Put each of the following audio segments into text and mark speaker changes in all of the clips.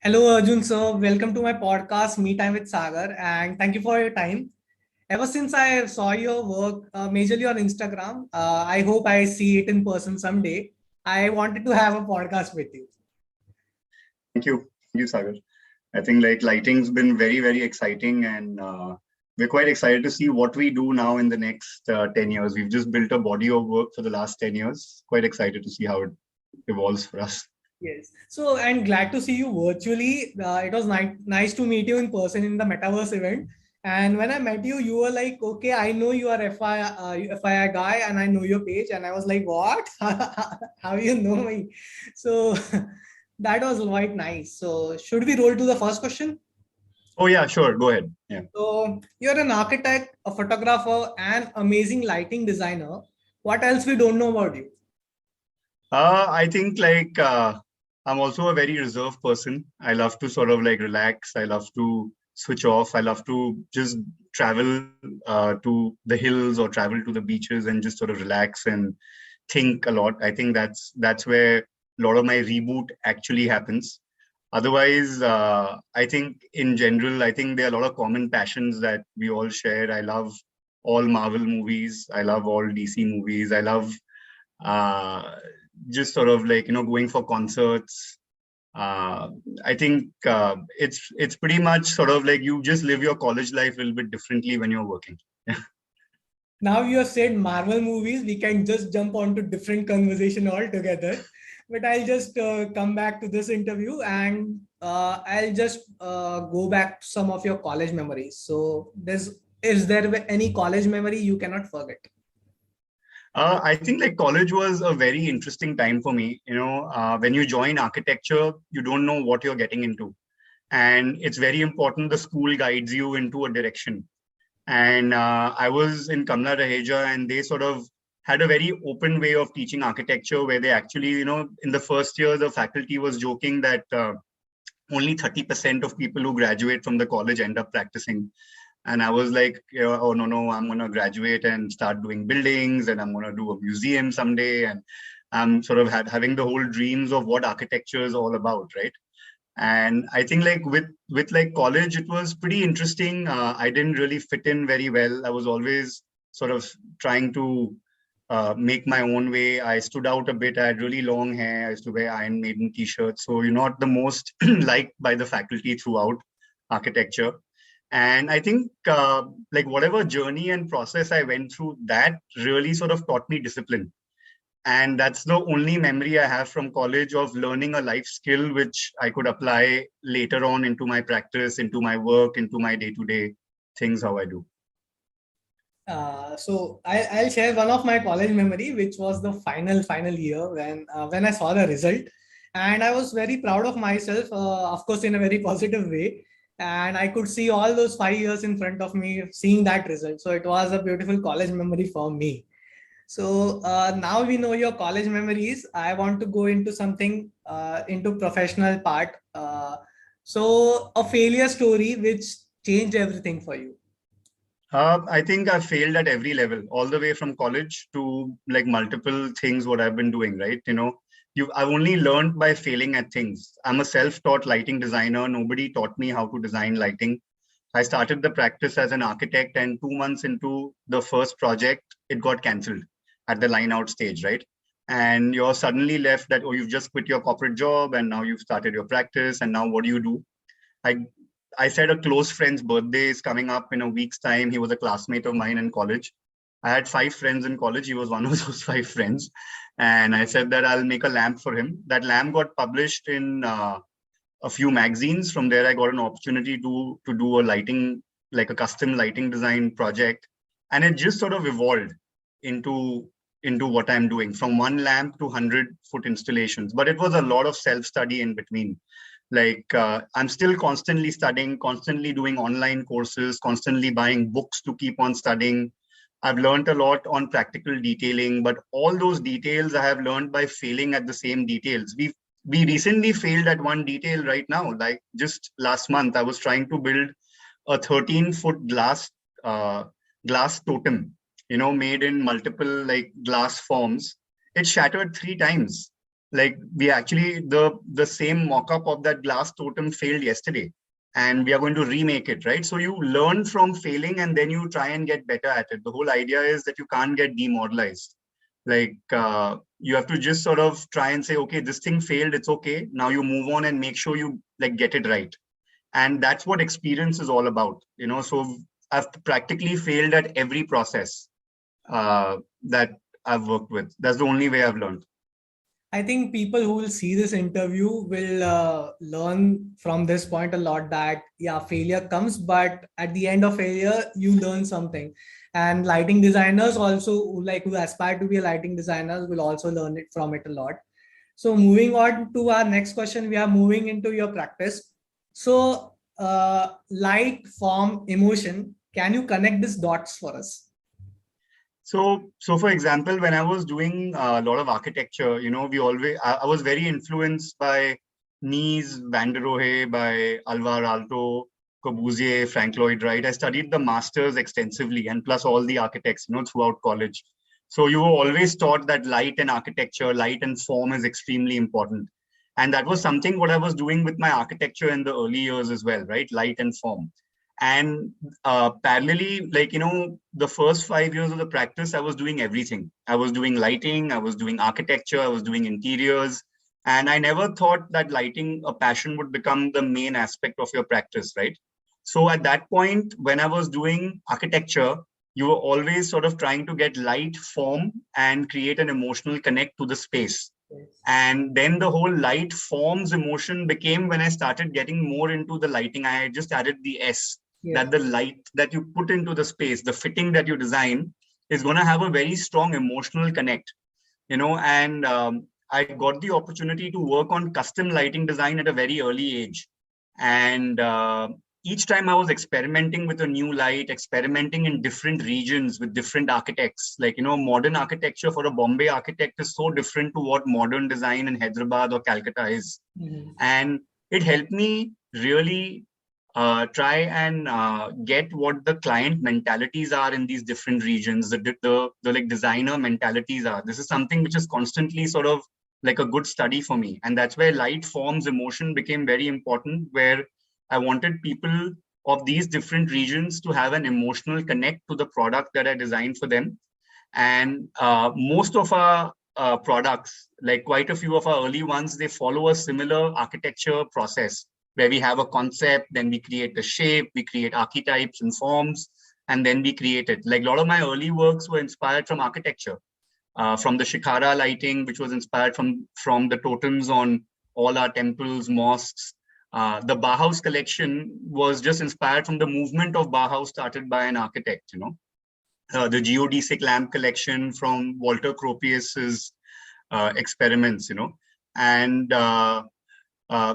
Speaker 1: Hello, Arjun. So, welcome to my podcast, Me Time with Sagar, and thank you for your time. Ever since I saw your work, majorly on Instagram, I hope I see it in person someday. I wanted to have a podcast with you.
Speaker 2: Thank you, Sagar. I think like lighting's been very, very exciting, and we're quite excited to see what we do now in the next 10 years. We've just built a body of work for the last 10 years. Quite excited to see how it evolves for us.
Speaker 1: Yes. So, and glad to see you virtually. It was nice to meet you in person in the Metaverse event. And when I met you, you were like, okay, I know you are FII guy and I know your page. And I was like, what? How you know me? So that was quite nice. So should we roll to the first question?
Speaker 2: Oh yeah, sure. Go ahead. Yeah.
Speaker 1: So you're an architect, a photographer, and amazing lighting designer. What else we don't know about you?
Speaker 2: I think I'm also a very reserved person. I love to sort of like relax. I love to switch off. I love to just travel to the hills or travel to the beaches and just sort of relax and think a lot. I think that's where a lot of my reboot actually happens. Otherwise, I think in general, I think there are a lot of common passions that we all share. I love all Marvel movies. I love all DC movies. I love uh, just sort of like going for concerts. uh, I think it's pretty much sort of like you just live your college life a little bit differently when you're working.
Speaker 1: Now you have said Marvel movies, we can just jump onto different conversation altogether. But I'll just come back to this interview and I'll just go back to some of your college memories. So, is there any college memory you cannot forget?
Speaker 2: I think like college was a very interesting time for me. When you join architecture, you don't know what you're getting into, and it's very important the school guides you into a direction. And I was in Kamla Raheja, and they sort of had a very open way of teaching architecture, where they actually, in the first year, the faculty was joking that only 30% of people who graduate from the college end up practicing. And I was like, oh no, I'm gonna graduate and start doing buildings, and I'm gonna do a museum someday, and I'm sort of having the whole dreams of what architecture is all about, right? And I think like with like college, it was pretty interesting. I didn't really fit in very well. I was always sort of trying to make my own way. I stood out a bit. I had really long hair. I used to wear Iron Maiden t-shirts. So you're not the most liked by the faculty throughout architecture. And I think like whatever journey and process I went through, that really sort of taught me discipline. And that's the only memory I have from college of learning a life skill which I could apply later on into my practice, into my work, into my day-to-day things, how I do.
Speaker 1: I'll share one of my college memory, which was the final year when I saw the result, and I was very proud of myself. Of course, in a very positive way, and I could see all those 5 years in front of me, seeing that result. So it was a beautiful college memory for me. So now we know your college memories. I want to go into something into professional part. So a failure story which changed everything for you.
Speaker 2: I think I've failed at every level, all the way from college to like multiple things what I've been doing, right? I've only learned by failing at things. I'm a self-taught lighting designer. Nobody taught me how to design lighting. I started the practice as an architect, and 2 months into the first project, it got cancelled at the line out stage, right? And you're suddenly left that, oh, you've just quit your corporate job and now you've started your practice. And now what do you do? I I said a close friend's birthday is coming up in a week's time. He was a classmate of mine in college. I had 5 friends in college. He was one of those 5 friends. And I said that I'll make a lamp for him. That lamp got published in a few magazines. From there, I got an opportunity to do a lighting, like a custom lighting design project. And it just sort of evolved into into what I'm doing, from one lamp to 100-foot installations. But it was a lot of self-study in between. Like I'm still constantly studying, constantly doing online courses, constantly buying books to keep on studying. I've learned a lot on practical detailing, but all those details I have learned by failing at the same details. We recently failed at one detail right now. Like just last month, I was trying to build a 13-foot uh, glass totem, made in multiple like glass forms. It shattered 3 times. like we actually, the same mock-up of that glass totem failed yesterday, and we are going to remake it, right? So you learn from failing and then you try and get better at it. The whole idea is that you can't get demoralized. Like you have to just sort of try and say, okay, this thing failed, it's okay, now you move on and make sure you like get it right. And that's what experience is all about, you know. So I've practically failed at every process that I've worked with. That's the only way I've learned.
Speaker 1: I think people who will see this interview will learn from this point a lot, that yeah, failure comes, but at the end of failure, you learn something. And lighting designers also, like who aspire to be a lighting designer, will also learn it from it a lot. So moving on to our next question, we are moving into your practice. So light, form, emotion. Can you connect these dots for us?
Speaker 2: So for example, when I was doing a lot of architecture, you know, I was very influenced by Nice, Van der Rohe, by Alvar Aalto, Corbusier, Frank Lloyd Wright. I studied the masters extensively, and plus all the architects, you know, throughout college. So you were always taught that light and architecture, light and form is extremely important. And that was something what I was doing with my architecture in the early years as well, right? Light and form. And parallelly, like, you know, the first 5 years of the practice, I was doing everything. I was doing lighting, I was doing architecture, I was doing interiors. And I never thought that lighting, a passion, would become the main aspect of your practice, right? So at that point, when I was doing architecture, you were always sort of trying to get light, form, and create an emotional connect to the space. And then the whole light forms emotion became when I started getting more into the lighting. I just added the S,
Speaker 1: Yeah.
Speaker 2: that the light that you put into the space, the fitting that you design, is going to have a very strong emotional connect, you know. And I got the opportunity to work on custom lighting design at a very early age. And each time I was experimenting with a new light, experimenting in different regions with different architects. Like, you know, modern architecture for a Bombay architect is so different to what modern design in Hyderabad or Calcutta is.
Speaker 1: Mhm.
Speaker 2: And it helped me really try and get what the client mentalities are in these different regions, the like designer mentalities are. This is something which is constantly sort of like a good study for me. And that's where light forms emotion became very important, where I wanted people of these different regions to have an emotional connect to the product that I designed for them. And most of our products, like quite a few of our early ones, they follow a similar architecture process where we have a concept, then we create the shape, we create archetypes and forms, and then we create it. Like a lot of my early works were inspired from architecture, from the Shikhara lighting, which was inspired from the totems on all our temples, mosques. The Bauhaus collection was just inspired from the movement of Bauhaus started by an architect, you know. The geodesic lamp collection from Walter Gropius's experiments, you know. And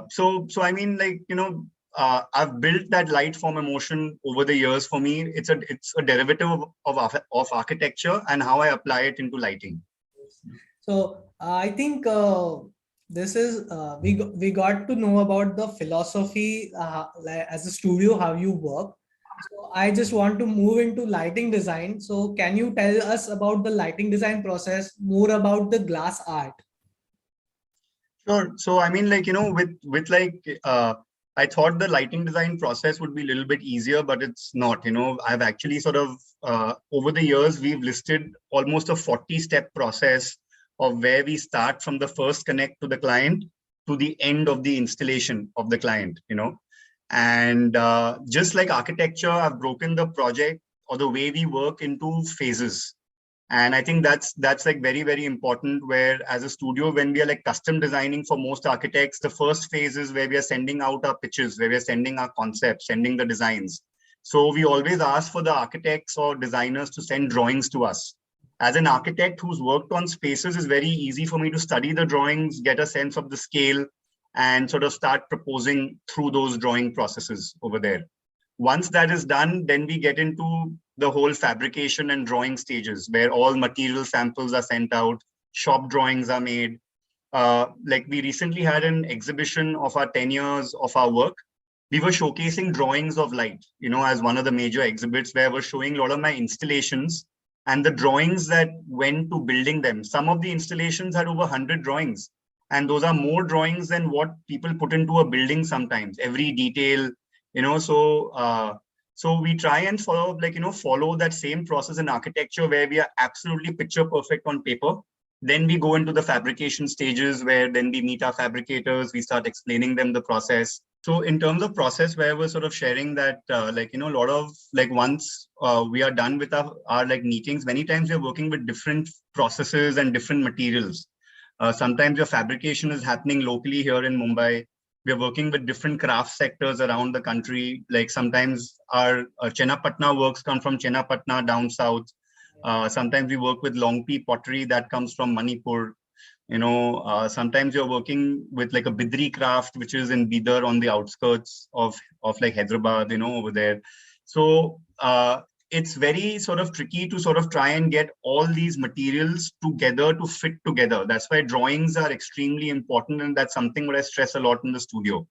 Speaker 2: so I mean, like, you know, I've built that light form emotion over the years. For me, it's a derivative of architecture and how I apply it into lighting.
Speaker 1: So I think this is we got to know about the philosophy like, as a studio, how you work. So I just want to move into lighting design. So can you tell us about the lighting design process, more about the glass art?
Speaker 2: Sure. So I mean, like, you know, with like I thought the lighting design process would be a little bit easier, but it's not. You know, I've actually sort of over the years we've listed almost a 40-step process of where we start from the first connect to the client to the end of the installation of the client. You know, and just like architecture, I've broken the project or the way we work into phases. And I think that's like very, very important, where as a studio, when we are like custom designing for most architects, the first phase is where we are sending out our pitches, where we are sending our concepts, sending the designs. So we always ask for the architects or designers to send drawings to us. As an architect who's worked on spaces, it's very easy for me to study the drawings, get a sense of the scale, and sort of start proposing through those drawing processes over there. Once that is done, then we get into the whole fabrication and drawing stages, where all material samples are sent out, shop drawings are made. Like we recently had an exhibition of our 10 years of our work. We were showcasing drawings of light, you know, as one of the major exhibits, where I was showing a lot of my installations and the drawings that went to building them. Some of the installations had over 100 drawings. And those are more drawings than what people put into a building sometimes, every detail, so we try and follow, follow that same process in architecture where we are absolutely picture perfect on paper. Then we go into the fabrication stages where then we meet our fabricators, we start explaining them the process. So in terms of process, where we're sort of sharing that, a lot of once we are done with our meetings, many times we're working with different processes and different materials. Sometimes your fabrication is happening locally here in Mumbai. We're working with different craft sectors around the country. Like sometimes our Chenapatna works come from Chenapatna down south. Sometimes we work with Longpi pottery that comes from Manipur. Sometimes you're working with like a Bidri craft, which is in Bidar on the outskirts of like Hyderabad, over there. So it's very sort of tricky to sort of try and get all these materials together to fit together. That's why drawings are extremely important. And that's something that I stress a lot in the studio.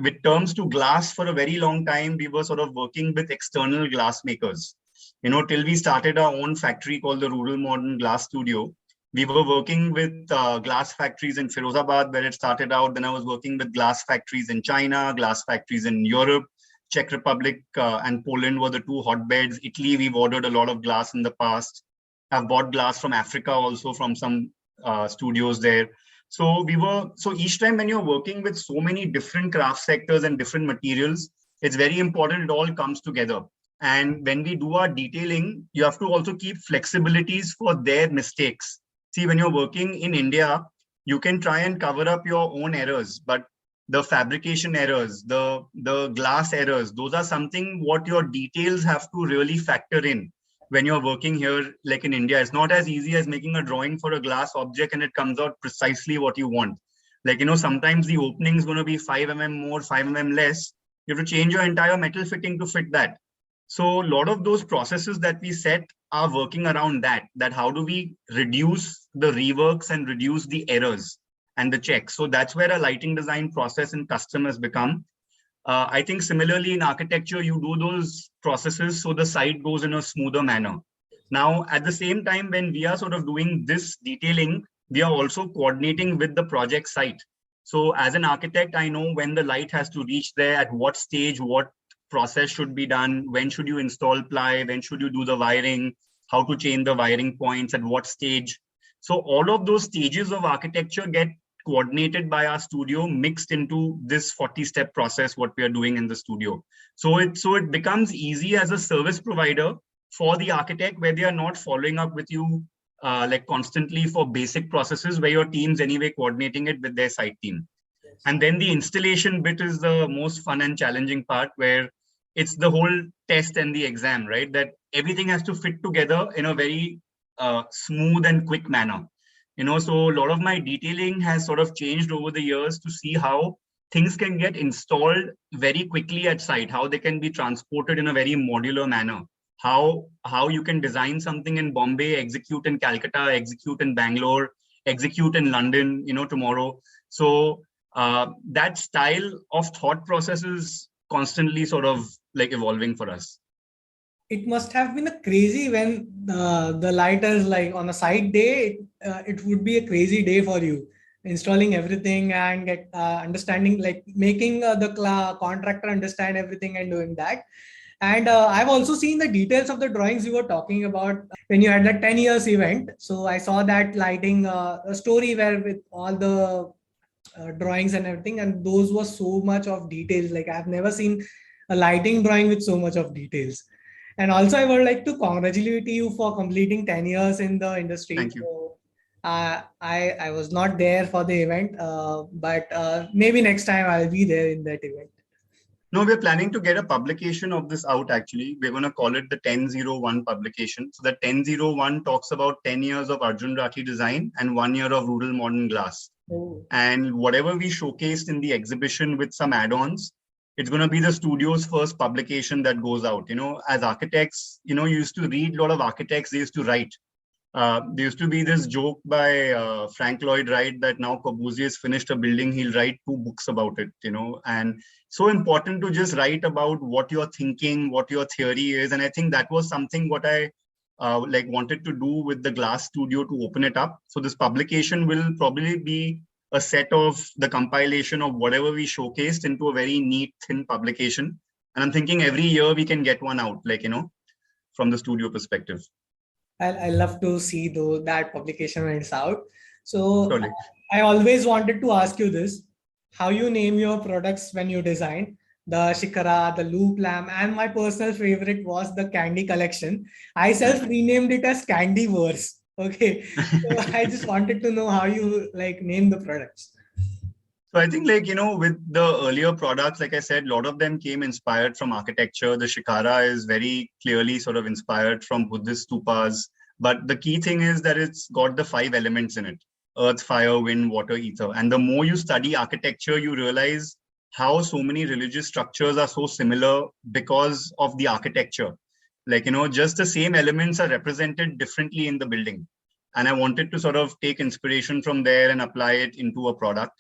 Speaker 2: With terms to glass, for a very long time, we were sort of working with external glass makers. Till we started our own factory called the Rural Modern Glass Studio. We were working with glass factories in Firozabad, where it started out. Then I was working with glass factories in China, glass factories in Europe. Czech Republic and Poland were the two hotbeds. Italy, we've ordered a lot of glass in the past. I've bought glass from Africa also, from some studios there. So each time when you're working with so many different craft sectors and different materials, it's very important it all comes together. And when we do our detailing, you have to also keep flexibilities for their mistakes. See, when you're working in India, you can try and cover up your own errors, but the fabrication errors, the glass errors, those are something what your details have to really factor in when you're working here, like in India. It's not as easy as making a drawing for a glass object and it comes out precisely what you want. Sometimes the opening is going to be 5 mm more, 5 mm less. You have to change your entire metal fitting to fit that. So a lot of those processes that we set are working around that how do we reduce the reworks and reduce the errors and the checks. So that's where a lighting design process in custom has become. I think similarly in architecture, you do those processes so the site goes in a smoother manner. Now, at the same time, when we are sort of doing this detailing, we are also coordinating with the project site. So as an architect, I know when the light has to reach there, at what stage, what process should be done, when should you install ply, when should you do the wiring, how to change the wiring points, at what stage. So all of those stages of architecture get coordinated by our studio, mixed into this 40-step process what we are doing in the studio. So it becomes easy as a service provider for the architect, where they are not following up with you constantly for basic processes, where your team's anyway coordinating it with their site team. And then the installation bit is the most fun and challenging part, where it's the whole test and the exam, right? That everything has to fit together in a very smooth and quick manner. So a lot of my detailing has sort of changed over the years to see how things can get installed very quickly at site, how they can be transported in a very modular manner, how you can design something in Bombay, execute in Calcutta, execute in Bangalore, execute in London, tomorrow. So that style of thought process is constantly sort of like evolving for us.
Speaker 1: It must have been a crazy when the lighters, like on a site day, it would be a crazy day for you, installing everything and get understanding, like making the contractor understand everything and doing that. And I've also seen the details of the drawings you were talking about when you had that 10 years event. So I saw that lighting a story where with all the drawings and everything, and those were so much of details. Like I've never seen a lighting drawing with so much of details. And also, I would like to congratulate you for completing 10 years in the industry.
Speaker 2: Thank you.
Speaker 1: So, I was not there for the event, but maybe next time I'll be there in that event.
Speaker 2: No, we're planning to get a publication of this out actually. We're going to call it the 1001 publication. So the 1001 talks about 10 years of Arjun Rathi design and 1 year of rural modern glass.
Speaker 1: Oh.
Speaker 2: And whatever we showcased in the exhibition with some add-ons, it's going to be the studio's first publication that goes out. As architects, you used to read a lot of architects, they used to write. There used to be this joke by Frank Lloyd Wright that now Corbusier has finished a building, he'll write 2 books about it, and so important to just write about what you're thinking, what your theory is. And I think that was something what I wanted to do with the glass studio to open it up. So this publication will probably be a set of the compilation of whatever we showcased into a very neat, thin publication. And I'm thinking every year we can get one out, like, from the studio perspective.
Speaker 1: I love to see that publication when it's out. So
Speaker 2: Surely.
Speaker 1: I always wanted to ask you this: how you name your products when you design the shikara, the loop lamp, and my personal favorite was the candy collection. I self renamed it as Candy Verse. Okay, so I just wanted to know how you like name the products.
Speaker 2: So I think, like, with the earlier products, like I said, a lot of them came inspired from architecture. The Shikara is very clearly sort of inspired from Buddhist stupas. But the key thing is that it's got the 5 elements in it: earth, fire, wind, water, ether. And the more you study architecture, you realize how so many religious structures are so similar because of the architecture. Like, just the same elements are represented differently in the building. And I wanted to sort of take inspiration from there and apply it into a product.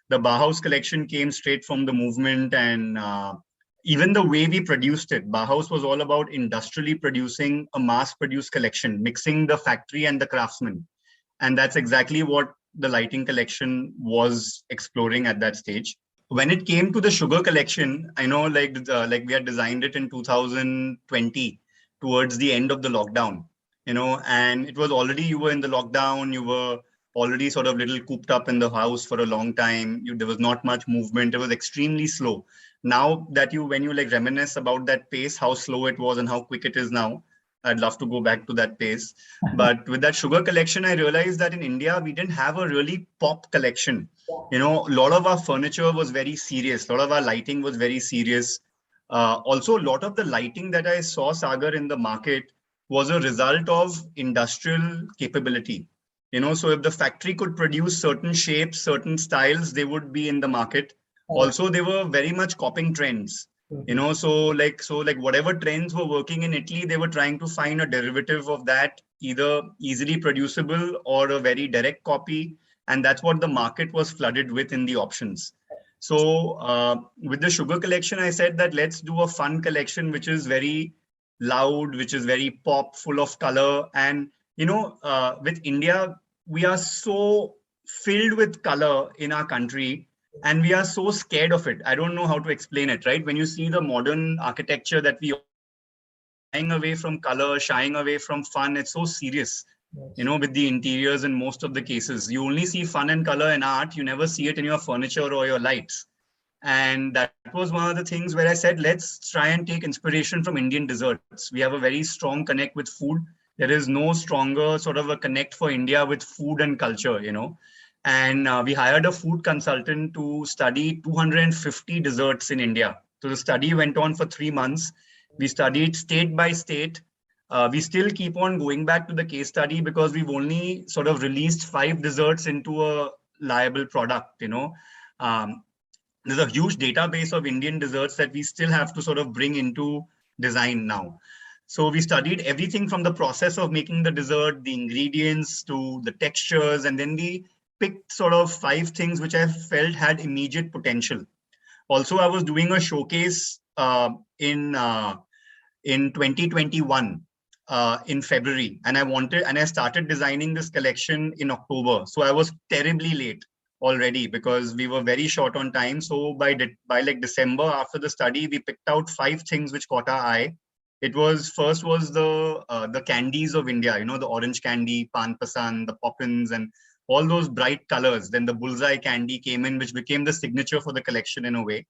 Speaker 2: The Bauhaus collection came straight from the movement, and even the way we produced it. Bauhaus was all about industrially producing a mass-produced collection, mixing the factory and the craftsman. And that's exactly what the lighting collection was exploring at that stage. When it came to the sugar collection, I know, like we had designed it in 2020 towards the end of the lockdown, and it was already, you were in the lockdown, you were already sort of little cooped up in the house for a long time. There was not much movement. It was extremely slow. Now that when you like reminisce about that pace, how slow it was and how quick it is now, I'd love to go back to that pace. But with that sugar collection, I realized that in India, we didn't have a really pop collection. A lot of our furniture was very serious. A lot of our lighting was very serious. Also, a lot of the lighting that I saw, Sagar, in the market was a result of industrial capability. So if the factory could produce certain shapes, certain styles, they would be in the market. Also, they were very much copying trends. So like whatever trends were working in Italy, they were trying to find a derivative of that, either easily producible or a very direct copy. And that's what the market was flooded with in the options. So with the sugar collection, I said that let's do a fun collection, which is very loud, which is very pop, full of color. And with India, we are so filled with color in our country, and we are so scared of it. I don't know how to explain it, right? When you see the modern architecture that we shying away from color, shying away from fun, it's so serious, with the interiors in most of the cases. You only see fun and color in art. You never see it in your furniture or your lights. And that was one of the things where I said, let's try and take inspiration from Indian desserts. We have a very strong connect with food. There is no stronger sort of a connect for India with food and culture, And we hired a food consultant to study 250 desserts in India. So the study went on for 3 months. We studied state by state. We still keep on going back to the case study because we've only sort of released 5 desserts into a liable product, There's a huge database of Indian desserts that we still have to sort of bring into design now. So we studied everything from the process of making the dessert, the ingredients, to the textures, and then we picked sort of 5 things which I felt had immediate potential. Also, I was doing a showcase in 2021 in February, and I started designing this collection in October. So I was terribly late already because we were very short on time. So by like December, after the study, we picked out 5 things which caught our eye. First was the candies of India, the orange candy, pan pasan, the poppins, and all those bright colors. Then the bullseye candy came in, which became the signature for the collection in a way.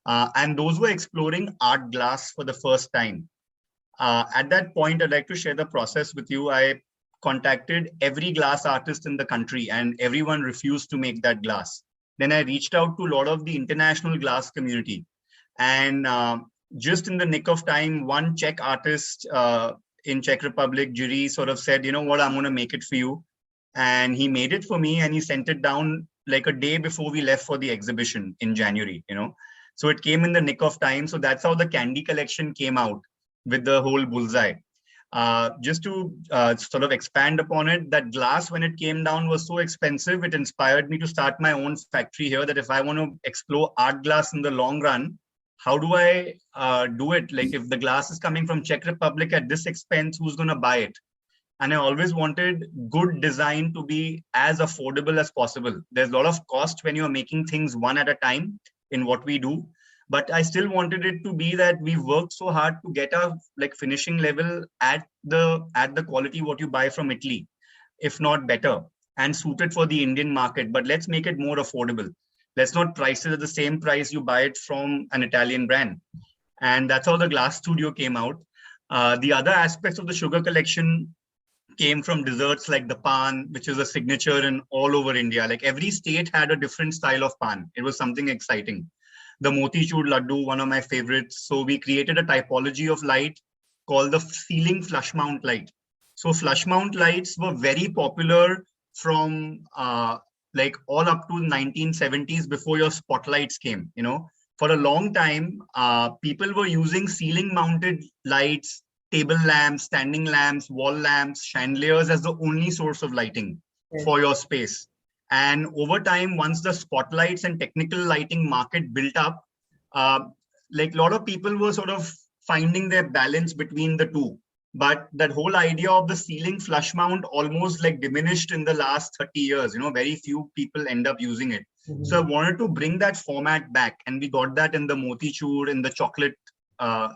Speaker 2: And those were exploring art glass for the first time. At that point, I'd like to share the process with you. I contacted every glass artist in the country, and everyone refused to make that glass. Then I reached out to a lot of the international glass community. And just in the nick of time, one Czech artist in Czech Republic, Jury, sort of said, you know what, I'm going to make it for you. And he made it for me, and he sent it down like a day before we left for the exhibition in January, So it came in the nick of time. So that's how the candy collection came out, with the whole bullseye. Just to sort of expand upon it, that glass, when it came down, was so expensive. It inspired me to start my own factory here, that if I want to explore art glass in the long run, how do I do it? Like, if the glass is coming from Czech Republic at this expense, who's going to buy it? And I always wanted good design to be as affordable as possible. There's a lot of cost when you're making things one at a time in what we do. But I still wanted it to be that we worked so hard to get our like finishing level at the quality what you buy from Italy, if not better, and suited for the Indian market. But let's make it more affordable. Let's not price it at the same price you buy it from an Italian brand. And that's how the glass studio came out. The other aspects of the sugar collection came from desserts like the pan, which is a signature in all over India. Like every state had a different style of pan. It was something exciting. The motichur laddu, one of my favorites. So we created a typology of light called the ceiling flush mount light. So flush mount lights were very popular from like all up to 1970s before your spotlights came. For a long time, people were using ceiling mounted lights, table lamps, standing lamps, wall lamps, chandeliers as the only source of lighting for your space. And over time, once the spotlights and technical lighting market built up, like a lot of people were sort of finding their balance between the two. But that whole idea of the ceiling flush mount almost like diminished in the last 30 years. Very few people end up using it. So I wanted to bring that format back, and we got that in the motichur, in the chocolate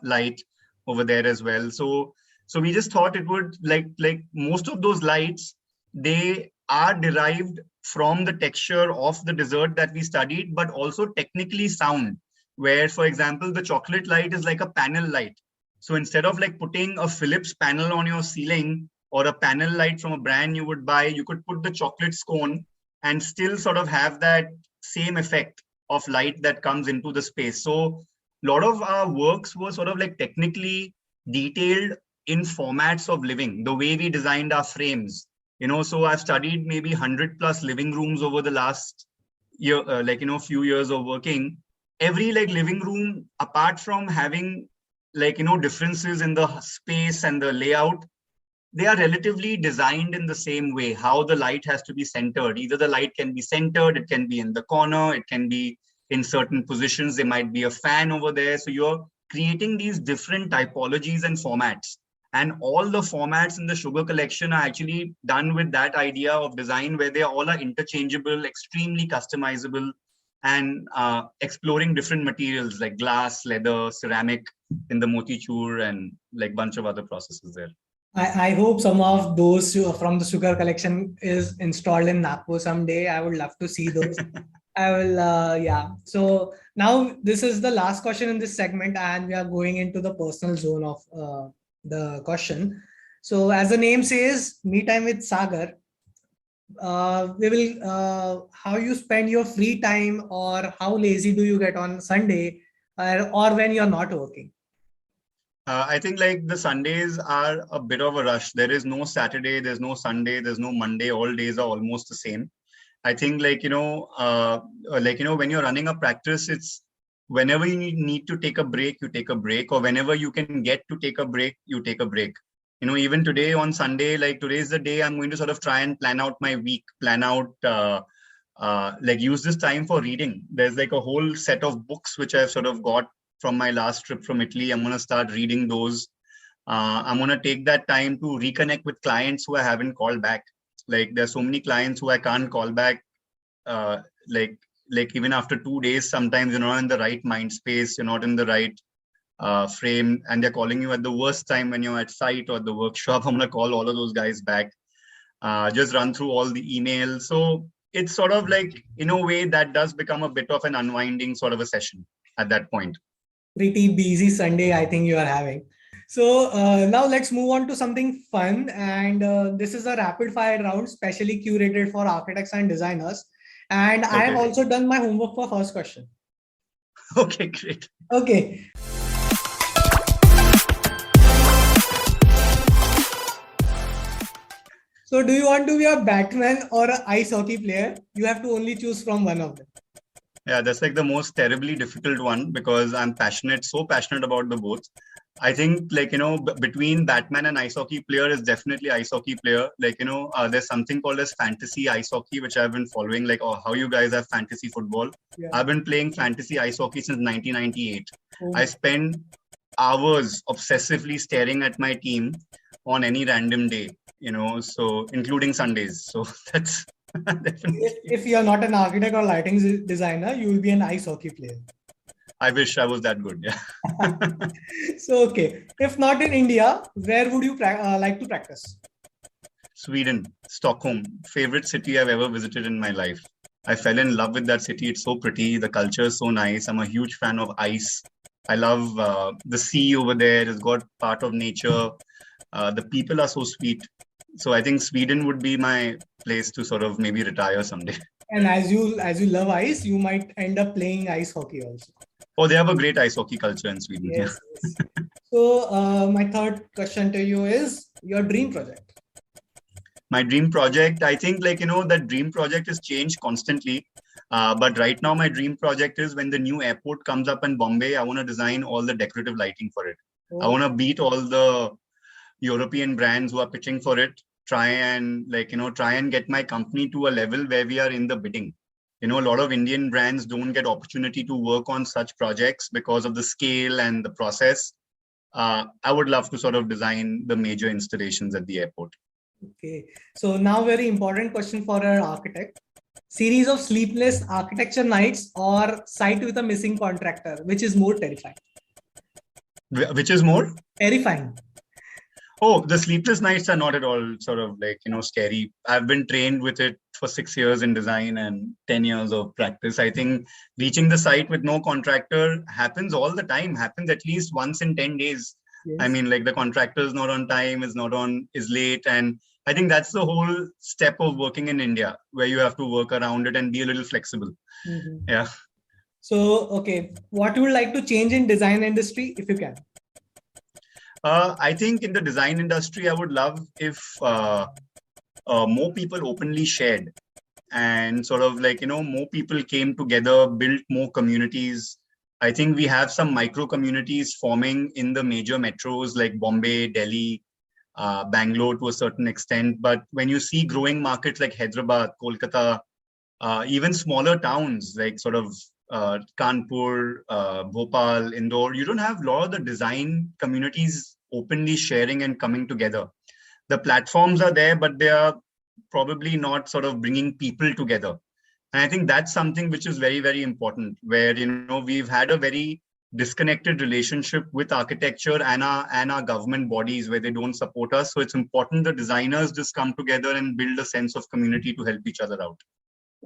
Speaker 2: light over there as well. So we just thought it would like most of those lights, they are derived from the texture of the dessert that we studied, but also technically sound. Where, for example, the chocolate light is like a panel light. So instead of like putting a Philips panel on your ceiling or a panel light from a brand you would buy, you could put the chocolate scone and still sort of have that same effect of light that comes into the space. So a lot of our works were sort of like technically detailed in formats of living, the way we designed our frames. So I've studied maybe 100 plus living rooms over the last year, few years of working. Every like living room, apart from having differences in the space and the layout, they are relatively designed in the same way, how the light has to be centered. Either the light can be centered, it can be in the corner, it can be in certain positions, there might be a fan over there. So you're creating these different typologies and formats. And all the formats in the sugar collection are actually done with that idea of design where they all are interchangeable, extremely customizable, and exploring different materials like glass, leather, ceramic in the motichur, and like bunch of other processes there.
Speaker 1: I hope some of those from the sugar collection is installed in Nagpur someday. I would love to see those. I will, yeah. So now this is the last question in this segment, and we are going into the personal zone of the question. So as the name says, me time with Sagar. We will how you spend your free time, or how lazy do you get on Sunday, or when you're not working?
Speaker 2: I think like the Sundays are a bit of a rush. There is no Saturday, there's no Sunday, there's no Monday. All days are almost the same. I think when you're running a practice, it's whenever you need to take a break, you take a break, or whenever you can get to take a break, you take a break. Even today on Sunday, like today's the day I'm going to sort of try and plan out my week, use this time for reading. There's like a whole set of books which I've sort of got from my last trip from Italy. I'm going to start reading those. I'm going to take that time to reconnect with clients who I haven't called back. Like there's so many clients who I can't call back. Even after 2 days, sometimes you're not in the right mind space, you're not in the right frame, and they're calling you at the worst time when you're at site or at the workshop. I'm going to call all of those guys back, just run through all the emails. So it's sort of like, in a way, that does become a bit of an unwinding sort of a session at that point.
Speaker 1: Pretty busy Sunday, I think you are having. So now let's move on to something fun. And this is a rapid fire round, specially curated for architects and designers. And I have also done my homework for first question.
Speaker 2: Okay, great.
Speaker 1: Okay. So do you want to be a Batman or an ice hockey player? You have to only choose from one of them.
Speaker 2: Yeah, that's like the most terribly difficult one, because I'm so passionate about the both. I think between Batman and ice hockey player is definitely ice hockey player. There's something called as fantasy ice hockey, which I've been following, how you guys have fantasy football. Yeah. I've been playing fantasy ice hockey since 1998. Oh. I spend hours obsessively staring at my team on any random day. so including Sundays. So that's definitely.
Speaker 1: If you are not an architect or lighting designer, you will be an ice hockey player.
Speaker 2: I wish I was that good. Yeah.
Speaker 1: So, okay. If not in India, where would you like to practice?
Speaker 2: Sweden, Stockholm, favorite city I've ever visited in my life. I fell in love with that city. It's so pretty. The culture is so nice. I'm a huge fan of ice. I love the sea over there. It's got part of nature. The people are so sweet. So I think Sweden would be my place to sort of maybe retire someday.
Speaker 1: And as you love ice, you might end up playing ice hockey also.
Speaker 2: Oh, they have a great ice hockey culture in Sweden. Yeah.
Speaker 1: Yes, yes. So, my third question to you is your dream project.
Speaker 2: My dream project, I think that dream project has changed constantly. But right now, my dream project is when the new airport comes up in Bombay, I want to design all the decorative lighting for it. I want to beat all the European brands who are pitching for it. Try and get my company to a level where we are in the bidding. A lot of Indian brands don't get opportunity to work on such projects because of the scale and the process. I would love to sort of design the major installations at the airport.
Speaker 1: Okay. So now very important question for an architect. Series of sleepless architecture nights or site with a missing contractor, which is more terrifying?
Speaker 2: Which is more?
Speaker 1: Terrifying.
Speaker 2: Oh, the sleepless nights are not at all sort of scary. I've been trained with it for 6 years in design and 10 years of practice. I think reaching the site with no contractor happens all the time, happens at least once in 10 days. Yes. I mean, the contractor is not on time, is late. And I think that's the whole step of working in India, where you have to work around it and be a little flexible. Mm-hmm. Yeah.
Speaker 1: So, okay, what you would like to change in design industry if you can?
Speaker 2: I think in the design industry, I would love if more people openly shared and sort of more people came together, built more communities. I think we have some micro communities forming in the major metros like Bombay, Delhi, Bangalore to a certain extent. But when you see growing markets like Hyderabad, Kolkata, even smaller towns like sort of Kanpur, Bhopal, Indore, you don't have a lot of the design communities openly sharing and coming together. The platforms are there, but they are probably not sort of bringing people together. And I think that's something which is very, very important, where, we've had a very disconnected relationship with architecture and our government bodies where they don't support us. So it's important the designers just come together and build a sense of community to help each other out.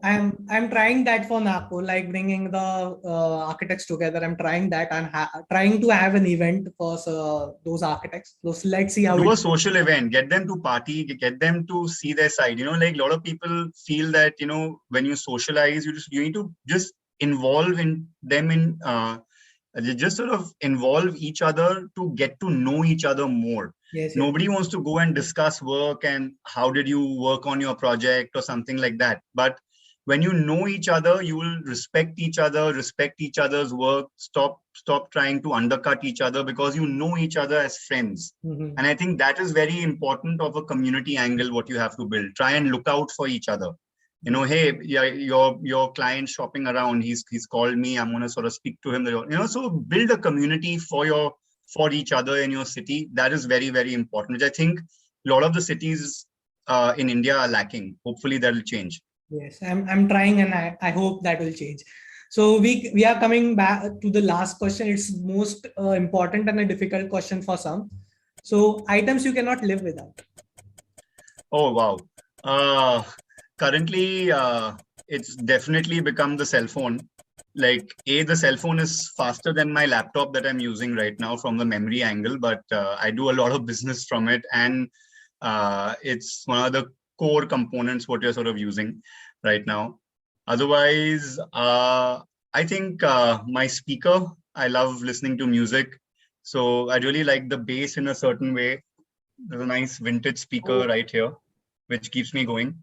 Speaker 1: I'm trying that for Nagpur, like bringing the architects together. I'm trying that and trying to have an event for those architects. So let's see how.
Speaker 2: Do a social event, get them to party, get them to see their side. A lot of people feel that when you socialize, you need to just involve in them in just sort of involve each other to get to know each other more. Yes, nobody wants to go and discuss work and how did you work on your project or something like that. But when you know each other, you will respect each other, respect each other's work, stop trying to undercut each other because you know each other as friends. Mm-hmm. And I think that is very important of a community angle, what you have to build. Try and look out for each other. Hey, yeah, your client shopping around, he's called me, I'm going to sort of speak to him. So build a community for each other in your city. That is very, very important, which I think a lot of the cities in India are lacking. Hopefully that will change.
Speaker 1: Yes, I'm trying and I hope that will change. So we are coming back to the last question. It's most important and a difficult question for some. So items you cannot live without.
Speaker 2: Oh, wow. Currently, it's definitely become the cell phone. The cell phone is faster than my laptop that I'm using right now from the memory angle, but I do a lot of business from it. And it's one of the core components what you're sort of using right now. Otherwise, I think my speaker, I love listening to music. So I really like the bass in a certain way. There's a nice vintage speaker right here, which keeps me going.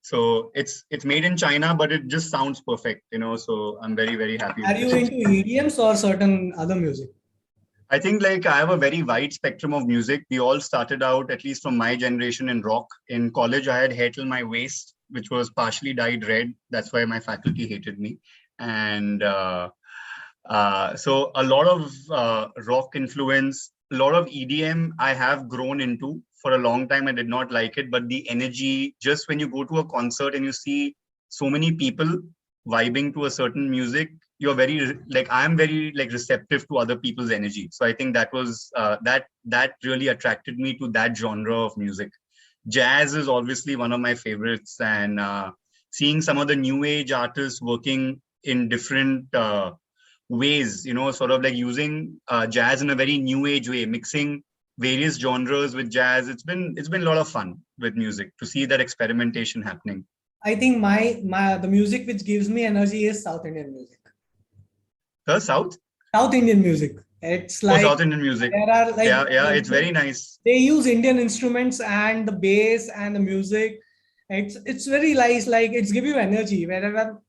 Speaker 2: So it's made in China, but it just sounds perfect, so I'm very, very happy.
Speaker 1: Are you into EDMs or certain other music?
Speaker 2: I think I have a very wide spectrum of music. We all started out, at least from my generation, in rock. In college, I had hair till my waist, which was partially dyed red. That's why my faculty hated me. And so a lot of rock influence, a lot of EDM I have grown into for a long time. I did not like it, but the energy, just when you go to a concert and you see so many people vibing to a certain music, you're very like, I'm very like receptive to other people's energy. So I think that was that really attracted me to that genre of music. Jazz is obviously one of my favorites, and seeing some of the new age artists working in different ways, sort of like using jazz in a very new age way, mixing various genres with jazz. It's been a lot of fun with music to see that experimentation happening.
Speaker 1: I think my the music which gives me energy is South Indian music.
Speaker 2: The South?
Speaker 1: South Indian music. It's
Speaker 2: Oh,
Speaker 1: like
Speaker 2: South Indian music.
Speaker 1: there are like
Speaker 2: Yeah, it's very nice.
Speaker 1: they use Indian instruments and the bass and the music. It's very nice. Like it's give you energy. Whenever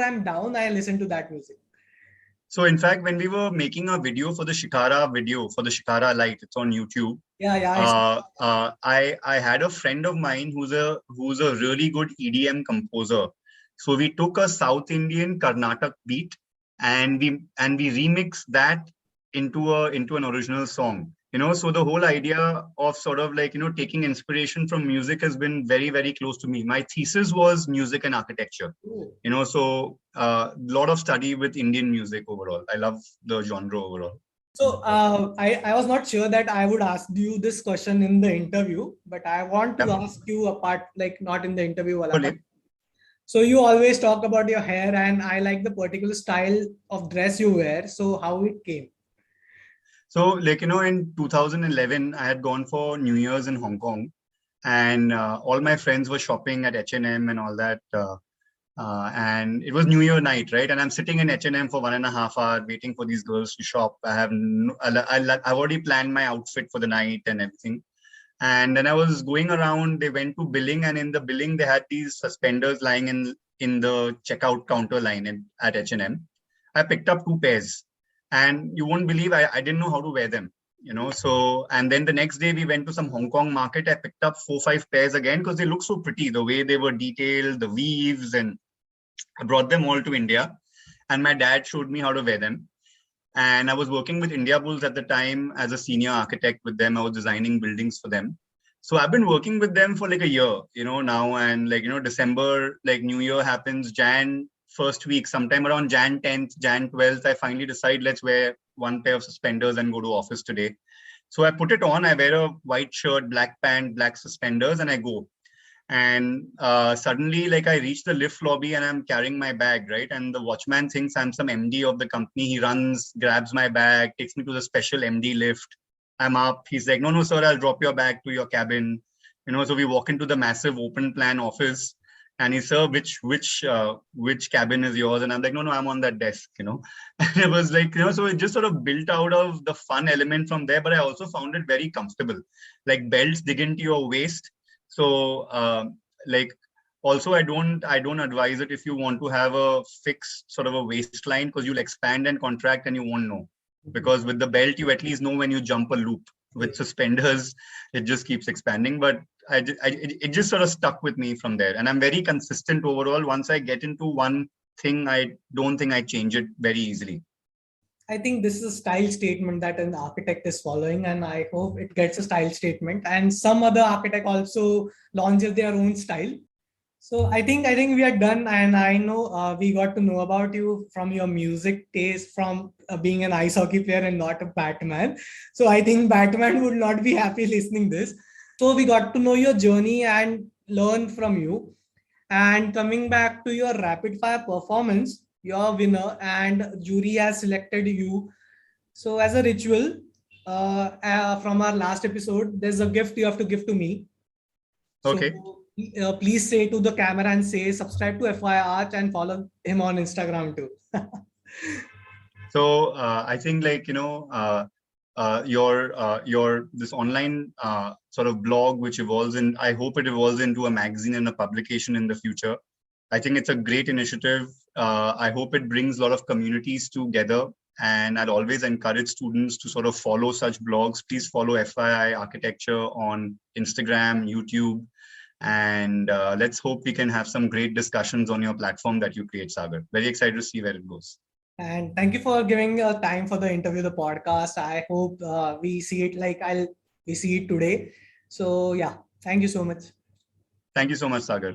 Speaker 1: I'm down, I listen to that music.
Speaker 2: So in fact, when we were making a video for the Shikara light, it's on YouTube.
Speaker 1: Yeah, yeah. It's,
Speaker 2: I had a friend of mine who's a really good EDM composer. So we took a South Indian Karnataka beat and we remixed that into an original song. So the whole idea of sort of like, taking inspiration from music has been very, very close to me. My thesis was music and architecture. So a lot of study with Indian music overall. I love the genre overall.
Speaker 1: so I was not sure that I would ask you this question in the interview, but I want to
Speaker 2: Yeah.
Speaker 1: ask you apart, like not in the interview. Wala,
Speaker 2: Totally.
Speaker 1: but so you always talk about your hair, and I like the particular style of dress you wear. So how it came?
Speaker 2: So like, in 2011, I had gone for New Year's in Hong Kong, and all my friends were shopping at H&M and all that. And it was New Year night, right? And I'm sitting in H&M for 1.5 hours waiting for these girls to shop. I've already planned my outfit for the night and everything. And then I was going around, they went to billing, and in the billing, they had these suspenders lying in the checkout counter line at H&M. I picked up 2 pairs, and you won't believe I didn't know how to wear them. So, and then the next day we went to some Hong Kong market. I picked up 4-5 pairs again because they look so pretty, the way they were detailed, the weaves, and I brought them all to India, and my dad showed me how to wear them. And I was working with India Bulls at the time as a senior architect with them. I was designing buildings for them. So I've been working with them for like a year, now. And like, December, like New Year happens, Jan first week, sometime around Jan 10th, Jan 12th, I finally decide, let's wear one pair of suspenders and go to office today. So I put it on, I wear a white shirt, black pant, black suspenders, and I go. And suddenly, like, I reach the lift lobby and I'm carrying my bag, right? And the watchman thinks I'm some MD of the company. He runs, grabs my bag, takes me to the special MD lift. I'm up. He's like, no, sir, I'll drop your bag to your cabin. So we walk into the massive open plan office, and he, sir, which cabin is yours? And I'm like, no, I'm on that desk. And it was like, so it just sort of built out of the fun element from there. But I also found it very comfortable. Like, belts dig into your waist. So like, also I don't advise it if you want to have a fixed sort of a waistline, because you'll expand and contract and you won't know. Because with the belt, you at least know when you jump a loop. With suspenders, it just keeps expanding. But it just sort of stuck with me from there. And I'm very consistent overall. Once I get into one thing, I don't think I change it very easily.
Speaker 1: I think this is a style statement that an architect is following, and I hope it gets a style statement. And some other architect also launches their own style. So I think we are done, and I know we got to know about you from your music taste, from being an ice hockey player and not a Batman. So I think Batman would not be happy listening this. So we got to know your journey and learn from you. And coming back to your rapid fire performance, your winner and jury has selected you. So as a ritual, from our last episode, there's a gift you have to give to me. So
Speaker 2: Okay.
Speaker 1: please say to the camera and say subscribe to f.y.i Art and follow him on Instagram too.
Speaker 2: So I think, like, your this online sort of blog, which evolves in, I hope it evolves into a magazine and a publication in the future. I think it's a great initiative. I hope it brings a lot of communities together, and I'd always encourage students to sort of follow such blogs. Please follow f.y.i Architecture on Instagram, YouTube, and let's hope we can have some great discussions on your platform that you create, Sagar. Very excited to see where it goes.
Speaker 1: And thank you for giving time for the interview, the podcast. I hope we see it we see it today. So yeah, thank you so much.
Speaker 2: Thank you so much, Sagar.